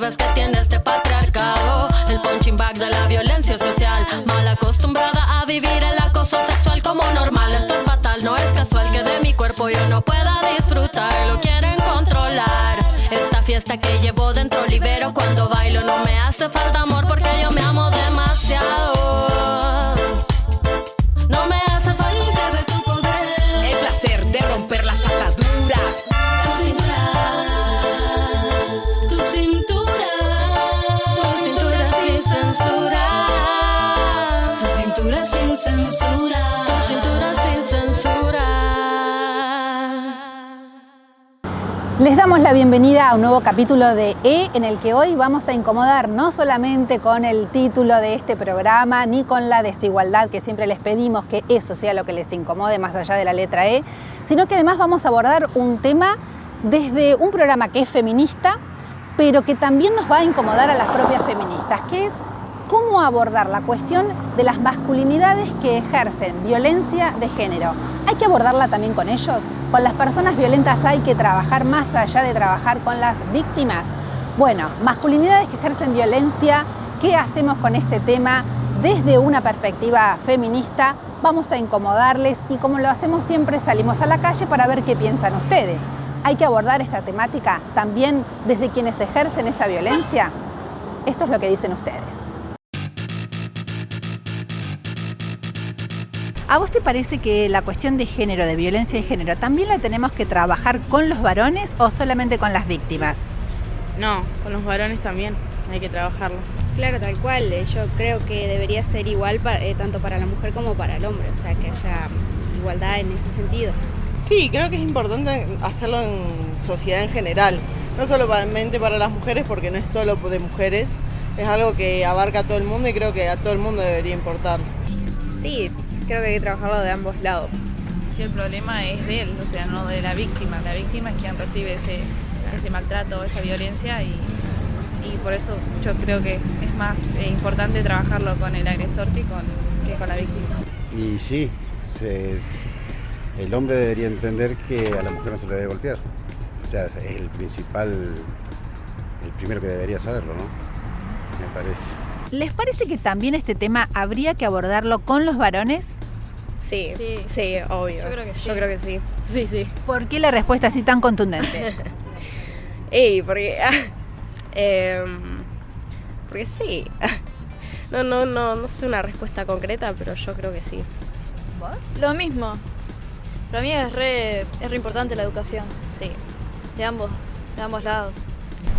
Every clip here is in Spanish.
perspectivas que tiene este patriarcado. El punching bag de la violencia social, mal acostumbrada a vivir el acoso sexual como normal. Esto es fatal, no es casual que de mi cuerpo yo no pueda disfrutar. Lo quieren controlar. Esta fiesta que llevo dentro libero cuando bailo. No me hace falta amor porque yo me amo demasiado. No me hace falta de tu poder. El placer de romper las ataduras. Tu cintura sin censura. Tu cintura sin censura. Tu cintura sin censura. Les damos la bienvenida a un nuevo capítulo de en el que hoy vamos a incomodar no solamente con el título de este programa, ni con la desigualdad que siempre les pedimos que eso sea lo que les incomode más allá de la letra E, sino que además vamos a abordar un tema desde un programa que es feminista, pero que también nos va a incomodar a las propias feministas, que es cómo abordar la cuestión de las masculinidades que ejercen violencia de género. ¿Hay que abordarla también con ellos? ¿Con las personas violentas hay que trabajar más allá de trabajar con las víctimas? Bueno, masculinidades que ejercen violencia, ¿qué hacemos con este tema desde una perspectiva feminista? Vamos a incomodarles y como lo hacemos siempre salimos a la calle para ver qué piensan ustedes. ¿Hay que abordar esta temática también desde quienes ejercen esa violencia? Esto es lo que dicen ustedes. ¿A vos te parece que la cuestión de género, de violencia de género, también la tenemos que trabajar con los varones o solamente con las víctimas? No, con los varones también hay que trabajarlo. Claro, tal cual. Yo creo que debería ser igual tanto para la mujer como para el hombre, o sea, que haya igualdad en ese sentido. Sí, creo que es importante hacerlo en sociedad en general, no solamente para las mujeres, porque no es solo de mujeres, es algo que abarca a todo el mundo y creo que a todo el mundo debería importar. Sí, creo que hay que trabajarlo de ambos lados. Si el problema es de él, o sea, no de la víctima es quien recibe ese maltrato, esa violencia y por eso yo creo que es más importante trabajarlo con el agresor que con la víctima. Y sí, el hombre debería entender que a la mujer no se le debe golpear. O sea, es el primero que debería saberlo, ¿no? Me parece. ¿Les parece que también este tema habría que abordarlo con los varones? Sí, obvio. Yo creo que sí. Yo creo que sí. Sí. ¿Por qué la respuesta así tan contundente? Porque sí. No sé una respuesta concreta, pero yo creo que sí. ¿Vos? Lo mismo. Para mí es re importante la educación. Sí. De ambos lados.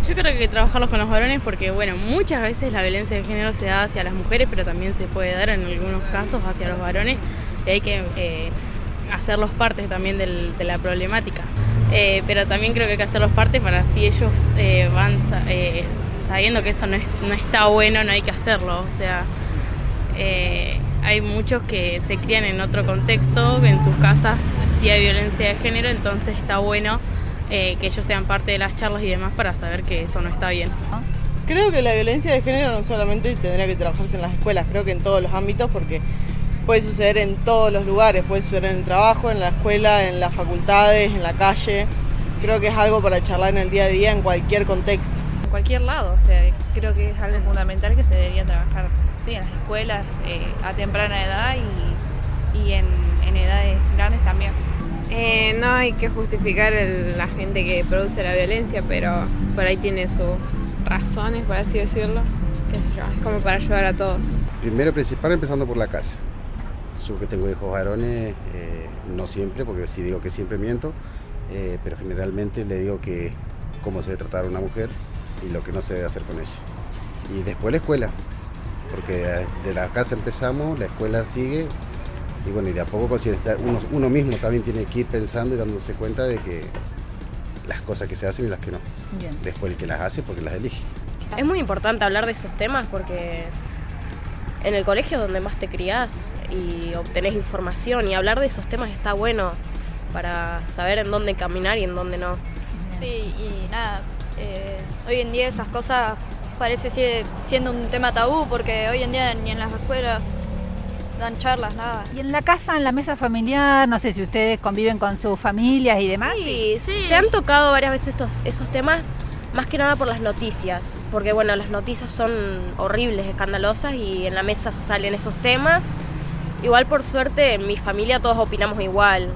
Yo creo que hay que trabajarlos con los varones porque, bueno, muchas veces la violencia de género se da hacia las mujeres, pero también se puede dar en algunos casos hacia los varones y hay que hacerlos parte también de la problemática. Pero también creo que hay que hacerlos parte para así ellos van sabiendo que eso no está bueno, no hay que hacerlo. O sea, hay muchos que se crían en otro contexto, que en sus casas sí hay violencia de género, entonces está bueno que ellos sean parte de las charlas y demás para saber que eso no está bien. Creo que la violencia de género no solamente tendría que trabajarse en las escuelas, creo que en todos los ámbitos, porque puede suceder en todos los lugares, puede suceder en el trabajo, en la escuela, en las facultades, en la calle. Creo que es algo para charlar en el día a día en cualquier contexto. En cualquier lado, o sea, creo que es algo fundamental que se debería trabajar, sí, en las escuelas a temprana edad y en edades grandes también. No hay que justificar la gente que produce la violencia, pero por ahí tiene sus razones, por así decirlo. Qué sé yo, es como para ayudar a todos. Primero principal empezando por la casa. Yo que tengo hijos varones, no siempre, porque si digo que siempre miento, pero generalmente le digo que cómo se debe tratar a una mujer y lo que no se debe hacer con ella. Y después la escuela, porque de la casa empezamos, la escuela sigue. Y bueno, y de a poco uno mismo también tiene que ir pensando y dándose cuenta de que las cosas que se hacen y las que no. Bien. Después el que las hace porque las elige. Es muy importante hablar de esos temas porque en el colegio es donde más te criás y obtenés información y hablar de esos temas está bueno para saber en dónde caminar y en dónde no. Sí, y nada, hoy en día esas cosas parece siendo un tema tabú porque hoy en día ni en las escuelas dan charlas, nada. Y en la casa, en la mesa familiar, no sé si ustedes conviven con sus familias y demás. Sí, se han tocado varias veces esos temas, más que nada por las noticias, porque bueno, las noticias son horribles, escandalosas y en la mesa salen esos temas. Igual por suerte en mi familia todos opinamos igual,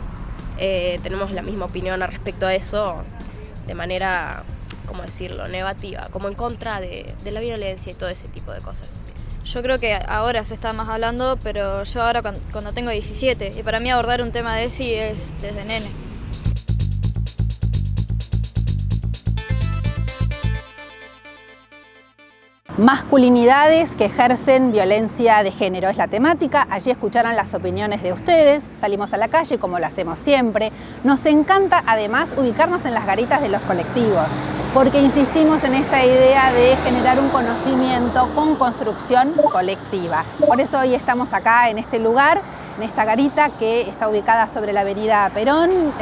tenemos la misma opinión al respecto a eso, de manera, ¿cómo decirlo?, negativa, como en contra de la violencia y todo ese tipo de cosas. Yo creo que ahora se está más hablando, pero yo ahora cuando tengo 17, y para mí abordar un tema de ese es desde nene. Masculinidades que ejercen violencia de género es la temática. Allí escucharon las opiniones de ustedes, salimos a la calle como lo hacemos siempre. Nos encanta además ubicarnos en las garitas de los colectivos, porque insistimos en esta idea de generar un conocimiento con construcción colectiva. Por eso hoy estamos acá en este lugar, en esta garita que está ubicada sobre la avenida Perón,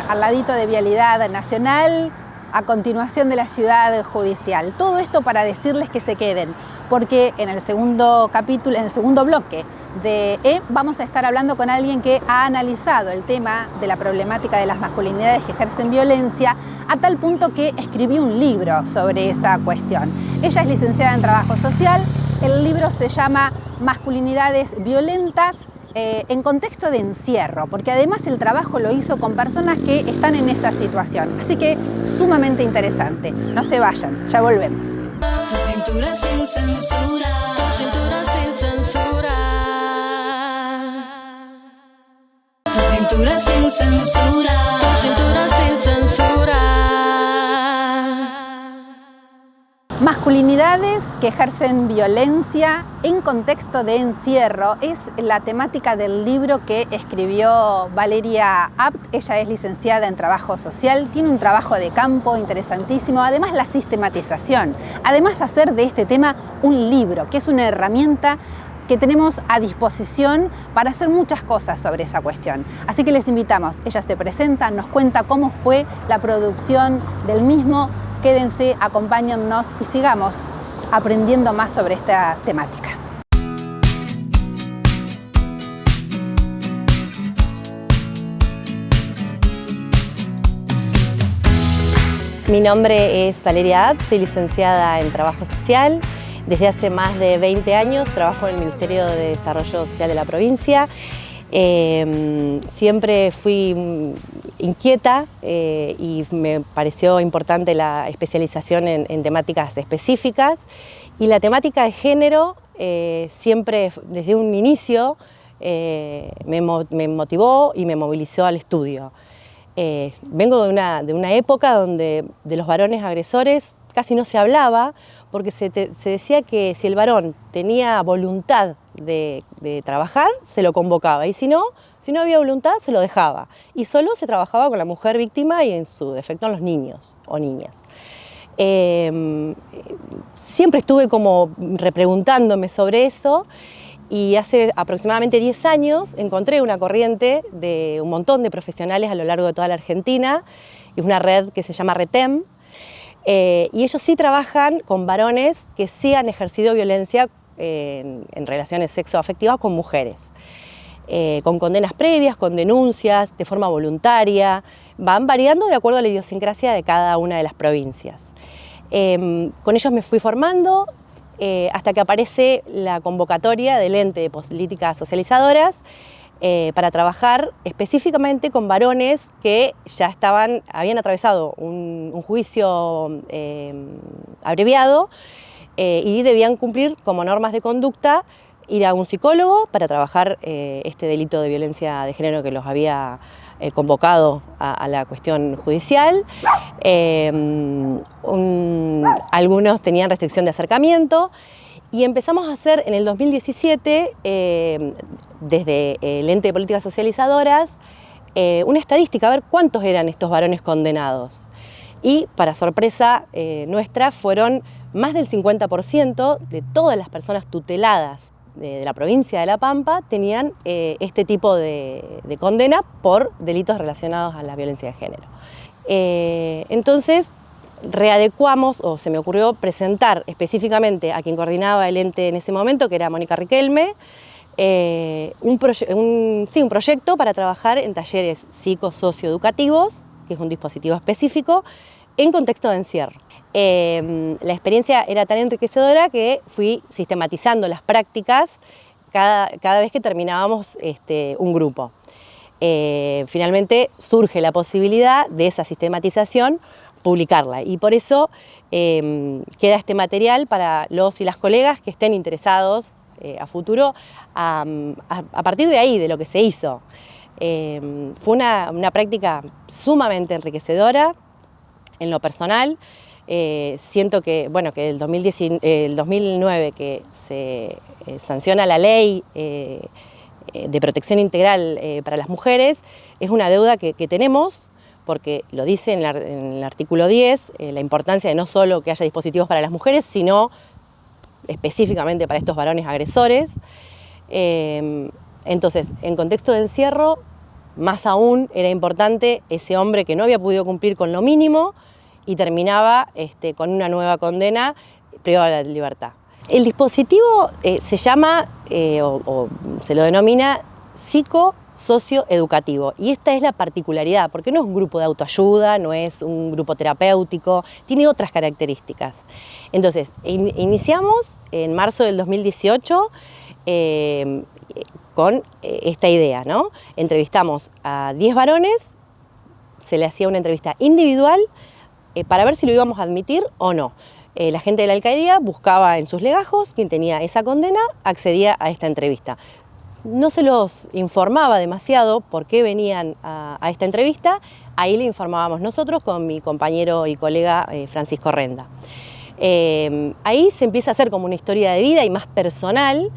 al ladito de Vialidad Nacional, a continuación de la Ciudad Judicial. Todo esto para decirles que se queden, porque en el segundo capítulo, en el segundo bloque de vamos a estar hablando con alguien que ha analizado el tema de la problemática de las masculinidades que ejercen violencia a tal punto que escribió un libro sobre esa cuestión. Ella es licenciada en Trabajo Social. El libro se llama Masculinidades Violentas en contexto de encierro, porque además el trabajo lo hizo con personas que están en esa situación. Así que sumamente interesante. No se vayan, ya volvemos. Tu cintura sin censura, tu cintura sin censura, tu cintura sin censura, tu cintura sin censura. Masculinidades que ejercen violencia en contexto de encierro es la temática del libro que escribió Valeria Abt. Ella es licenciada en Trabajo Social, tiene un trabajo de campo interesantísimo, además la sistematización, además hacer de este tema un libro, que es una herramienta que tenemos a disposición para hacer muchas cosas sobre esa cuestión. Así que les invitamos, ella se presenta, nos cuenta cómo fue la producción del mismo. Quédense, acompáñennos y sigamos aprendiendo más sobre esta temática. Mi nombre es Valeria Abt, soy licenciada en Trabajo Social. Desde hace más de 20 años trabajo en el Ministerio de Desarrollo Social de la provincia. Siempre fui inquieta y me pareció importante la especialización en temáticas específicas, y la temática de género siempre desde un inicio me motivó y me movilizó al estudio. Vengo de una época donde de los varones agresores casi no se hablaba, porque se decía que si el varón tenía voluntad de trabajar, se lo convocaba, y si no había voluntad, se lo dejaba. Y solo se trabajaba con la mujer víctima y en su defecto en los niños o niñas. Siempre estuve como repreguntándome sobre eso, y hace aproximadamente 10 años encontré una corriente de un montón de profesionales a lo largo de toda la Argentina, y una red que se llama RETEM, y ellos sí trabajan con varones que sí han ejercido violencia en relaciones sexoafectivas con mujeres, con condenas previas, con denuncias, de forma voluntaria, van variando de acuerdo a la idiosincrasia de cada una de las provincias. Con ellos me fui formando hasta que aparece la convocatoria del ente de políticas socializadoras para trabajar específicamente con varones que ya habían atravesado un juicio abreviado y debían cumplir como normas de conducta ir a un psicólogo para trabajar este delito de violencia de género que los había convocado a la cuestión judicial. Algunos tenían restricción de acercamiento, y empezamos a hacer en el 2017, desde el ente de políticas socializadoras, una estadística, a ver cuántos eran estos varones condenados. Y para sorpresa nuestra, fueron más del 50% de todas las personas tuteladas de la provincia de La Pampa tenían este tipo de condena por delitos relacionados a la violencia de género. Entonces readecuamos, o se me ocurrió presentar específicamente a quien coordinaba el ente en ese momento, que era Mónica Riquelme, un proyecto para trabajar en talleres psicosocioeducativos, que es un dispositivo específico, en contexto de encierro. La experiencia era tan enriquecedora que fui sistematizando las prácticas cada vez que terminábamos un grupo. Finalmente surge la posibilidad de esa sistematización publicarla y por eso queda este material para los y las colegas que estén interesados a futuro a partir de ahí, de lo que se hizo. Fue una práctica sumamente enriquecedora en lo personal. Siento que, bueno, que el 2009 que se sanciona la ley de protección integral para las mujeres, es una deuda que tenemos, porque lo dice en el artículo 10, la importancia de no solo que haya dispositivos para las mujeres, sino específicamente para estos varones agresores. Entonces, en contexto de encierro, más aún era importante ese hombre que no había podido cumplir con lo mínimo y terminaba con una nueva condena privado de la libertad. El dispositivo se llama, o se lo denomina, psicosocioeducativo, y esta es la particularidad, porque no es un grupo de autoayuda, no es un grupo terapéutico, tiene otras características. Entonces, iniciamos en marzo del 2018 con esta idea, ¿no? Entrevistamos a 10 varones, se le hacía una entrevista individual para ver si lo íbamos a admitir o no. La gente de la alcaldía buscaba en sus legajos quien tenía esa condena, accedía a esta entrevista. No se los informaba demasiado por qué venían a esta entrevista, ahí le informábamos nosotros con mi compañero y colega Francisco Renda. Ahí se empieza a hacer como una historia de vida y más personal,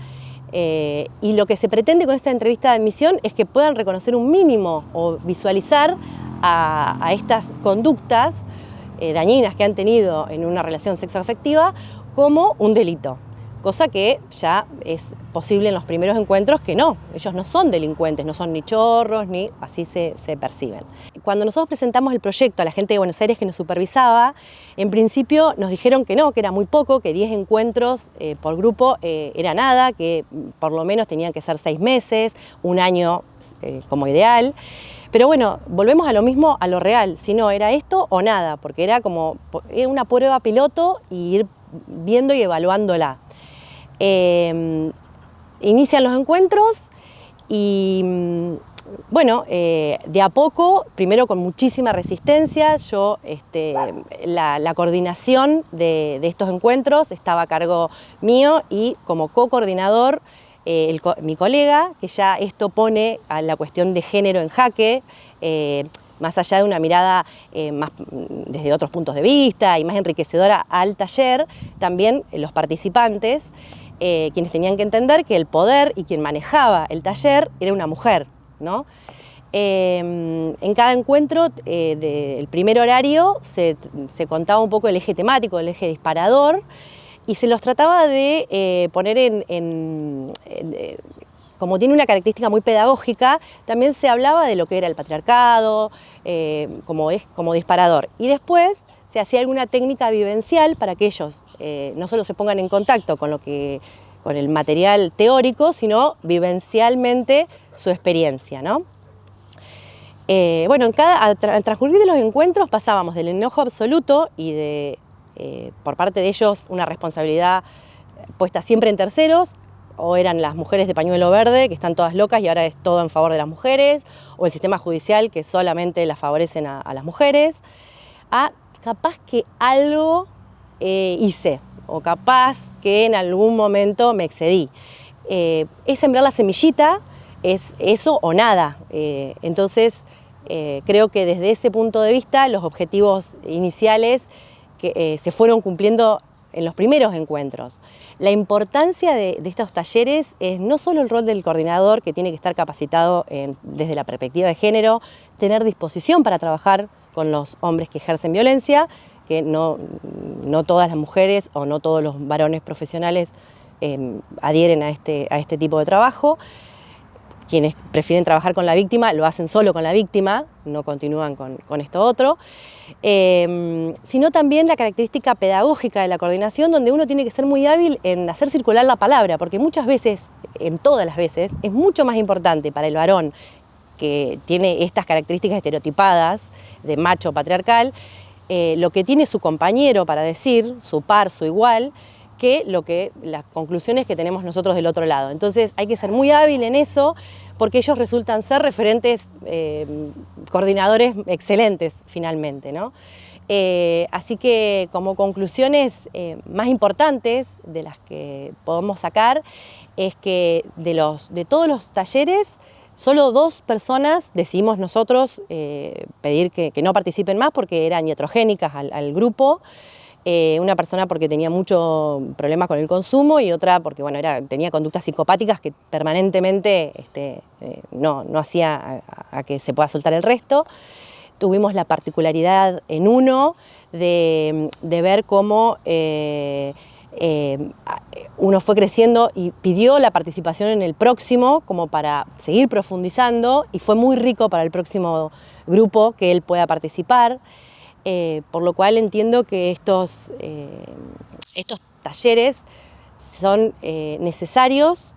y lo que se pretende con esta entrevista de admisión es que puedan reconocer un mínimo o visualizar a estas conductas dañinas que han tenido en una relación sexoafectiva como un delito, cosa que ya es posible en los primeros encuentros que no, ellos no son delincuentes, no son ni chorros, ni así se perciben. Cuando nosotros presentamos el proyecto a la gente de Buenos Aires que nos supervisaba, en principio nos dijeron que no, que era muy poco, que 10 encuentros por grupo era nada, que por lo menos tenían que ser 6 meses, un año como ideal. Pero bueno, volvemos a lo mismo, a lo real, si no, era esto o nada, porque era como una prueba piloto y ir viendo y evaluándola. Inician los encuentros y bueno, de a poco, primero con muchísima resistencia, yo la coordinación de estos encuentros estaba a cargo mío y como co-coordinador mi colega, que ya esto pone a la cuestión de género en jaque, más allá de una mirada más desde otros puntos de vista y más enriquecedora al taller, también los participantes, quienes tenían que entender que el poder y quien manejaba el taller era una mujer, ¿no? En cada encuentro del primer horario se contaba un poco el eje temático, el eje disparador, y se los trataba de poner como tiene una característica muy pedagógica, también se hablaba de lo que era el patriarcado, como disparador. Y después se hacía alguna técnica vivencial para que ellos no solo se pongan en contacto con el material teórico, sino vivencialmente su experiencia, ¿no? Bueno, al transcurrir de los encuentros pasábamos del enojo absoluto y por parte de ellos una responsabilidad puesta siempre en terceros, o eran las mujeres de pañuelo verde, que están todas locas y ahora es todo en favor de las mujeres, o el sistema judicial que solamente las favorecen a las mujeres, a capaz que algo hice, o capaz que en algún momento me excedí. Es sembrar la semillita, es eso o nada. Entonces, creo que desde ese punto de vista los objetivos iniciales que se fueron cumpliendo en los primeros encuentros. La importancia de estos talleres es no solo el rol del coordinador, que tiene que estar capacitado desde la perspectiva de género, tener disposición para trabajar con los hombres que ejercen violencia, que no todas las mujeres o no todos los varones profesionales adhieren a este tipo de trabajo. Quienes prefieren trabajar con la víctima lo hacen solo con la víctima, no continúan con esto otro, sino también la característica pedagógica de la coordinación, donde uno tiene que ser muy hábil en hacer circular la palabra, porque muchas veces, en todas las veces, es mucho más importante para el varón que tiene estas características estereotipadas de macho patriarcal, lo que tiene su compañero para decir, su par, su igual, que las conclusiones que tenemos nosotros del otro lado. Entonces hay que ser muy hábil en eso, porque ellos resultan ser referentes, coordinadores excelentes finalmente, ¿no? Así que como conclusiones más importantes de las que podemos sacar es que de todos los talleres, solo 2 personas decidimos nosotros pedir que no participen más porque eran iatrogénicas al grupo. Una persona porque tenía mucho problemas con el consumo y otra porque bueno, tenía conductas psicopáticas que permanentemente no hacía a que se pueda soltar el resto. Tuvimos la particularidad en uno de ver cómo uno fue creciendo y pidió la participación en el próximo como para seguir profundizando, y fue muy rico para el próximo grupo que él pueda participar. Por lo cual entiendo que estos talleres son necesarios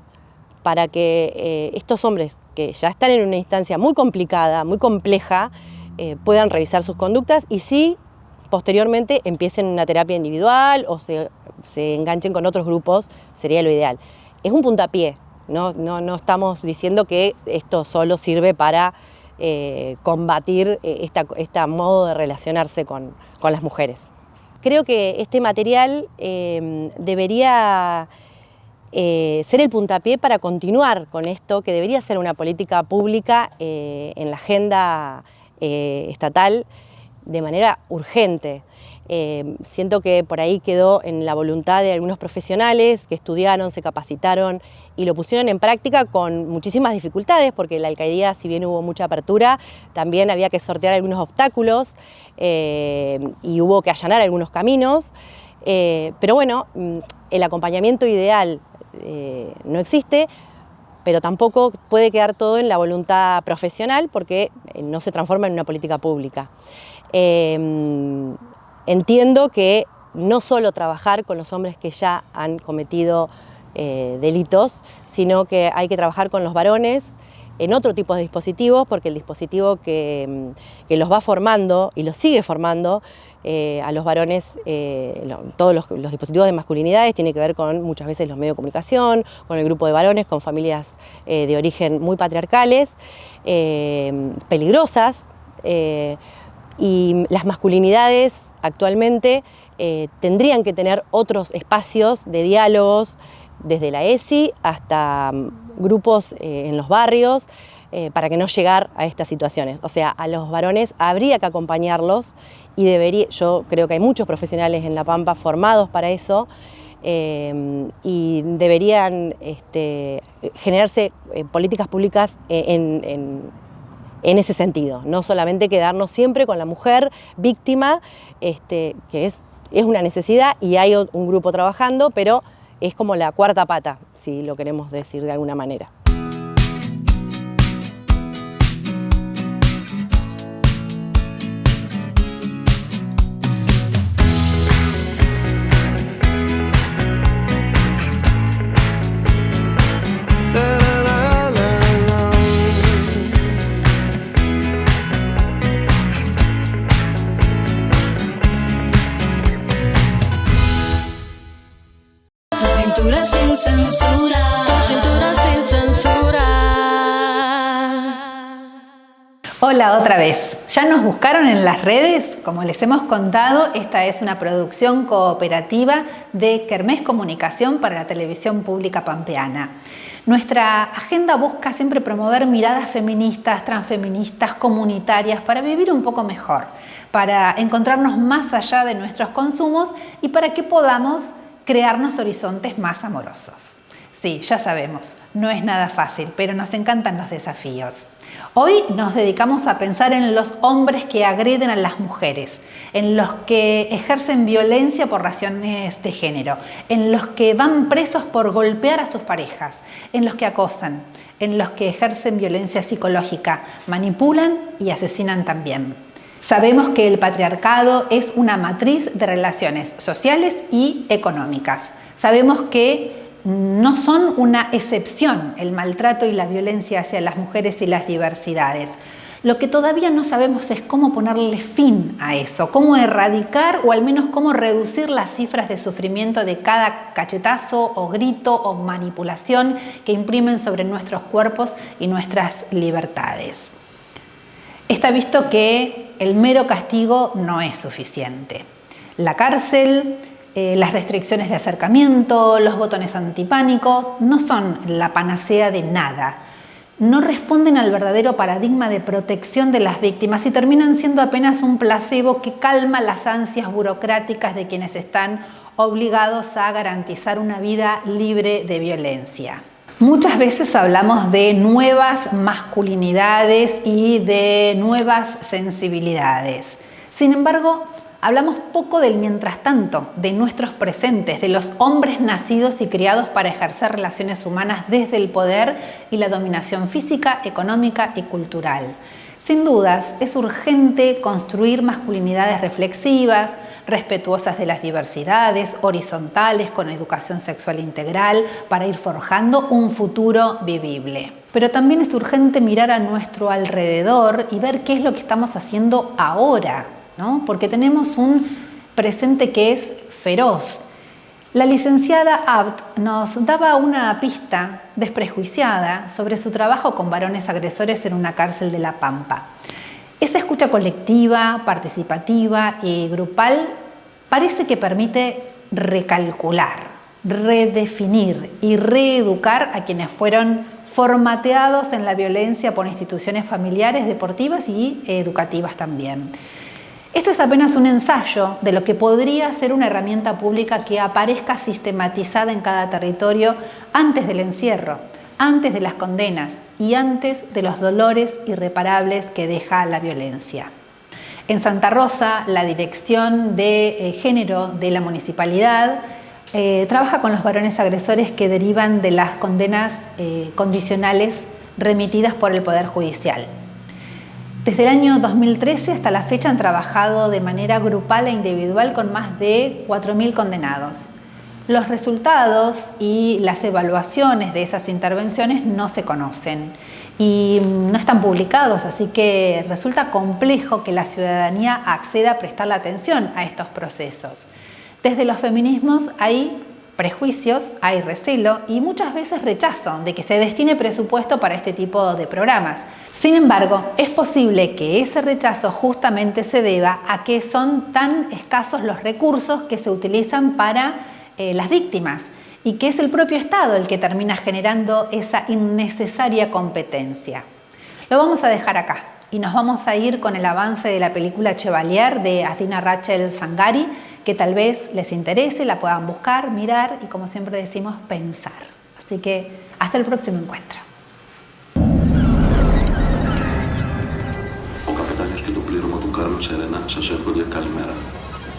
para que estos hombres que ya están en una instancia muy complicada, muy compleja, puedan revisar sus conductas y sí, posteriormente empiecen una terapia individual o se enganchen con otros grupos, sería lo ideal. Es un puntapié, no estamos diciendo que esto solo sirve para combatir este modo de relacionarse con las mujeres. Creo que este material debería ser el puntapié para continuar con esto, que debería ser una política pública en la agenda estatal de manera urgente. Siento que por ahí quedó en la voluntad de algunos profesionales que estudiaron, se capacitaron y lo pusieron en práctica con muchísimas dificultades, porque la alcaldía, si bien hubo mucha apertura, también había que sortear algunos obstáculos y hubo que allanar algunos caminos. Pero bueno, el acompañamiento ideal no existe, pero tampoco puede quedar todo en la voluntad profesional porque no se transforma en una política pública. Entiendo que no solo trabajar con los hombres que ya han cometido delitos, sino que hay que trabajar con los varones en otro tipo de dispositivos, porque el dispositivo que los va formando y los sigue formando a los varones, todos los dispositivos de masculinidades tiene que ver con muchas veces los medios de comunicación, con el grupo de varones, con familias de origen muy patriarcales, peligrosas, y las masculinidades actualmente tendrían que tener otros espacios de diálogos, desde la ESI hasta grupos en los barrios, para que no llegar a estas situaciones. O sea, a los varones habría que acompañarlos y yo creo que hay muchos profesionales en La Pampa formados para eso, y deberían generarse políticas públicas en ese sentido, no solamente quedarnos siempre con la mujer víctima, que es una necesidad y hay un grupo trabajando, pero es como la cuarta pata, si lo queremos decir de alguna manera. Sin censura, cintura sin censura. Hola otra vez. ¿Ya nos buscaron en las redes? Como les hemos contado, esta es una producción cooperativa de Kermés Comunicación para la televisión pública pampeana. Nuestra agenda busca siempre promover miradas feministas, transfeministas, comunitarias, para vivir un poco mejor, para encontrarnos más allá de nuestros consumos y para que podamos crearnos horizontes más amorosos. Sí, ya sabemos, no es nada fácil, pero nos encantan los desafíos. Hoy nos dedicamos a pensar en los hombres que agreden a las mujeres, en los que ejercen violencia por razones de género, en los que van presos por golpear a sus parejas, en los que acosan, en los que ejercen violencia psicológica, manipulan y asesinan también. Sabemos que el patriarcado es una matriz de relaciones sociales y económicas. Sabemos que no son una excepción el maltrato y la violencia hacia las mujeres y las diversidades. Lo que todavía no sabemos es cómo ponerle fin a eso, cómo erradicar o al menos cómo reducir las cifras de sufrimiento de cada cachetazo o grito o manipulación que imprimen sobre nuestros cuerpos y nuestras libertades. Está visto que el mero castigo no es suficiente. La cárcel, las restricciones de acercamiento, los botones antipánico no son la panacea de nada. No responden al verdadero paradigma de protección de las víctimas y terminan siendo apenas un placebo que calma las ansias burocráticas de quienes están obligados a garantizar una vida libre de violencia. Muchas veces hablamos de nuevas masculinidades y de nuevas sensibilidades. Sin embargo, hablamos poco del mientras tanto, de nuestros presentes, de los hombres nacidos y criados para ejercer relaciones humanas desde el poder y la dominación física, económica y cultural. Sin dudas, es urgente construir masculinidades reflexivas, respetuosas de las diversidades, horizontales, con educación sexual integral, para ir forjando un futuro vivible. Pero también es urgente mirar a nuestro alrededor y ver qué es lo que estamos haciendo ahora, ¿no? Porque tenemos un presente que es feroz. La licenciada Abt nos daba una pista desprejuiciada sobre su trabajo con varones agresores en una cárcel de La Pampa. Esa escucha colectiva, participativa y grupal parece que permite recalcular, redefinir y reeducar a quienes fueron formateados en la violencia por instituciones familiares, deportivas y educativas también. Esto es apenas un ensayo de lo que podría ser una herramienta pública que aparezca sistematizada en cada territorio antes del encierro, antes de las condenas y antes de los dolores irreparables que deja la violencia. En Santa Rosa, la Dirección de Género de la Municipalidad trabaja con los varones agresores que derivan de las condenas condicionales remitidas por el Poder Judicial. Desde el año 2013 hasta la fecha han trabajado de manera grupal e individual con más de 4.000 condenados. Los resultados y las evaluaciones de esas intervenciones no se conocen y no están publicados, así que resulta complejo que la ciudadanía acceda a prestarle atención a estos procesos. Desde los feminismos hay prejuicios, hay recelo y muchas veces rechazo de que se destine presupuesto para este tipo de programas. Sin embargo, es posible que ese rechazo justamente se deba a que son tan escasos los recursos que se utilizan para las víctimas y que es el propio Estado el que termina generando esa innecesaria competencia. Lo vamos a dejar acá y nos vamos a ir con el avance de la película Chevalier de Adina Rachel Zangari, que tal vez les interese, la puedan buscar, mirar y, como siempre decimos, pensar. Así que hasta el próximo encuentro. Ο καπετάνιος και το πλήρωμα του Κάρλος Σερένα σας εύχονται καλημέρα.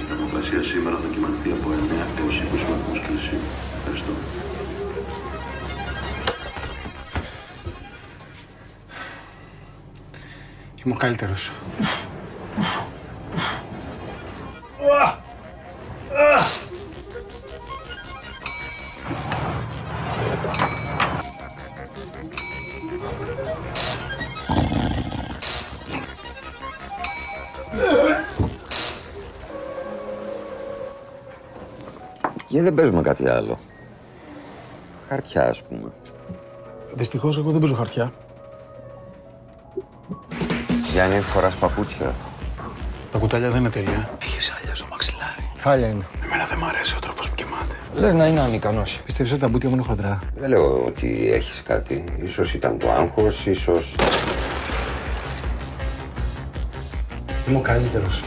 Η θερμοκρασία σήμερα θα κυμανθεί από 9 έως 20 βαθμούς Κελσίου. Ευχαριστώ. Είμαι ο καλύτερος. Γιατί δεν παίζουμε κάτι άλλο? Χαρτιά, ας πούμε. Δυστυχώς, εγώ δεν παίζω χαρτιά. Γιάννη, φοράς παπούτσια. Τα κουτάλια δεν είναι τέλεια. Έχεις χάλια στο μαξιλάρι. Χάλια είναι. Εμένα δεν μ' αρέσει ο τρόπος που κοιμάται. Λες να είναι ανικανός. Πιστεύεις ότι τα μπουτια μου είναι χοντρά? Δεν λέω ότι έχεις κάτι. Ίσως ήταν το άγχος, ίσως... Είμαι ο καλύτερος.